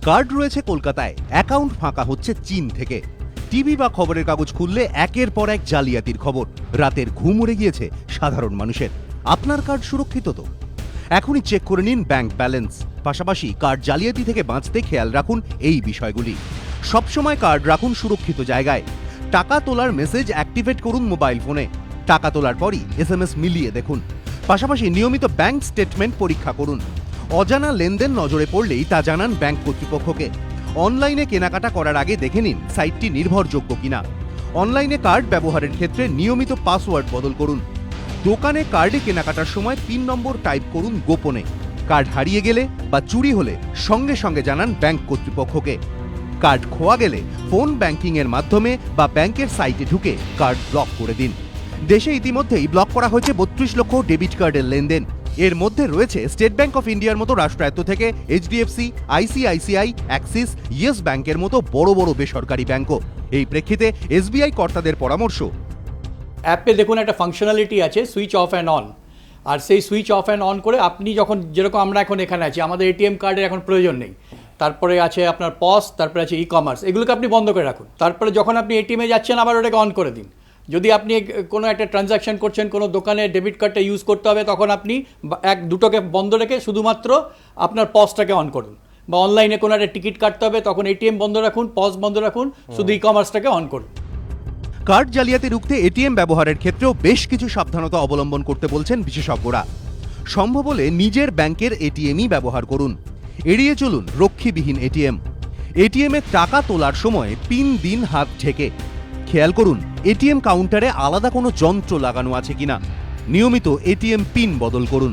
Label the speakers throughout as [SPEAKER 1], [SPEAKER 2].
[SPEAKER 1] Card রয়েছে কলকাতায়, account ফাঁকা হচ্ছে চীন থেকে। টিভি বা খবরের কাগজ খুললে একের পর এক জালিয়াতির খবর। রাতের ঘুম উড়ে গিয়েছে সাধারণ মানুষের। আপনার কার্ড সুরক্ষিত তো? এখনই চেক করে নিন ব্যাংক ব্যালেন্স। পাশাপাশি কার্ড জালিয়াতি থেকে বাঁচতে খেয়াল রাখুন এই বিষয়গুলি। সবসময় কার্ড রাখুন সুরক্ষিত জায়গায়। টাকা তোলার মেসেজ অ্যাক্টিভেট করুন মোবাইল ফোনে। টাকা তোলার পরই এসএমএস মিলিয়ে দেখুন। পাশাপাশি নিয়মিত ব্যাংক স্টেটমেন্ট পরীক্ষা করুন। অজানা লেনদেন নজরে পড়লেই তা জানান ব্যাংক কর্তৃপক্ষকে। অনলাইনে কেনাকাটা করার আগে দেখে নিন সাইটটি নির্ভরযোগ্য কিনা। অনলাইনে কার্ড ব্যবহারের ক্ষেত্রে নিয়মিত পাসওয়ার্ড বদল করুন। দোকানে কার্ডে কেনাকাটার সময় পিন নম্বর টাইপ করুন গোপনে। কার্ড হারিয়ে গেলে বা চুরি হলে সঙ্গে সঙ্গে জানান ব্যাংক কর্তৃপক্ষকে। কার্ড খোয়া গেলে ফোন ব্যাংকিং এর মাধ্যমে বা ব্যাংকের সাইটে ঢুকে কার্ড ব্লক করে দিন। দেশে ইতিমধ্যেই ব্লক করা হয়েছে 32 লক্ষ ডেবিট কার্ডের লেনদেন। এর মধ্যে রয়েছে স্টেট ব্যাংক অফ ইন্ডিয়ার মতো রাষ্ট্রায়ত্ত থেকে এইচডিএফসি, আইসিআইসিআই, অ্যাক্সিস, ইয়েস ব্যাংকের মতো বড় বড় বেসরকারি ব্যাংকও। এই প্রেক্ষিতে এসবিআই কর্তাদের পরামর্শ,
[SPEAKER 2] অ্যাপে দেখুন একটা ফাংশনালিটি আছে সুইচ অফ অ্যান্ড অন। আর সেই সুইচ অফ অ্যান্ড অন করে আপনি যখন, যেরকম আমরা এখন এখানে আছি, আমাদের এটিএম কার্ডের এখন প্রয়োজন নেই। তারপরে আছে আপনার পস, তারপরে আছে ই কমার্স, এগুলোকে আপনি বন্ধ করে রাখুন। তারপরে যখন আপনি এটিএমে যাচ্ছেন আবার ওটাকে অন করে দিন। যদি আপনি কোনো একটা ট্রানজ্যাকশন করছেন, কোনো দোকানে ডেবিট কার্ডটা ইউজ করতে হবে, তখন আপনি দুটোকে বন্ধ রেখে শুধুমাত্র আপনার পসটাকে অন করুন। বা অনলাইনে কোনো একটা টিকিট কাটতে হবে, তখন এটিএম বন্ধ রাখুন, পস বন্ধ রাখুন, শুধু ই কমার্সটাকে অন করুন।
[SPEAKER 1] কার্ড জালিয়াতি রুখতে এটিএম ব্যবহারের ক্ষেত্রেও বেশ কিছু সাবধানতা অবলম্বন করতে বলছেন বিশেষজ্ঞরা। সম্ভব হলে নিজের ব্যাংকের এটিএমই ব্যবহার করুন। এড়িয়ে চলুন রক্ষীবিহীন এটিএম। এটিএমে টাকা তোলার সময় পিন দিন হাত ঢেকে। খেয়াল করুন এটিএম কাউন্টারে আলাদা কোনো যন্ত্র লাগানো আছে কিনা। নিয়মিত এটিএম পিন বদল করুন।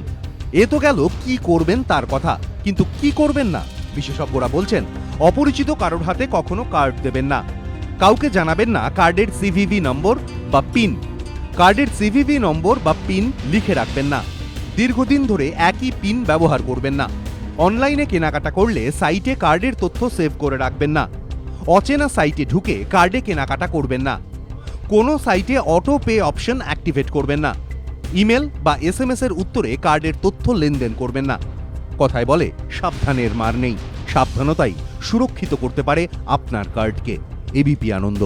[SPEAKER 1] এ তো গেল কি করবেন তার কথা, কিন্তু কি করবেন না। বিশেষজ্ঞরা বলছেন অপরিচিত কারোর হাতে কখনো কার্ড দেবেন না। কাউকে জানাবেন না কার্ডের সিভিভি নম্বর বা পিন। কার্ডের সিভিভি নম্বর বা পিন লিখে রাখবেন না। দীর্ঘদিন ধরে একই পিন ব্যবহার করবেন না। অনলাইনে কেনাকাটা করলে সাইটে কার্ডের তথ্য সেভ করে রাখবেন না। অচেনা সাইটে ঢুকে কার্ডে কেনাকাটা করবেন না। কোনো সাইটে অটো পে অপশন অ্যাক্টিভেট করবেন না। ইমেল বা এসএমএস এর উত্তরে কার্ডের তথ্য লেনদেন করবেন না। কথায় বলে সাবধানের মার নেই। সাবধানতাই সুরক্ষিত করতে পারে আপনার কার্ডকে। এবিপি আনন্দ।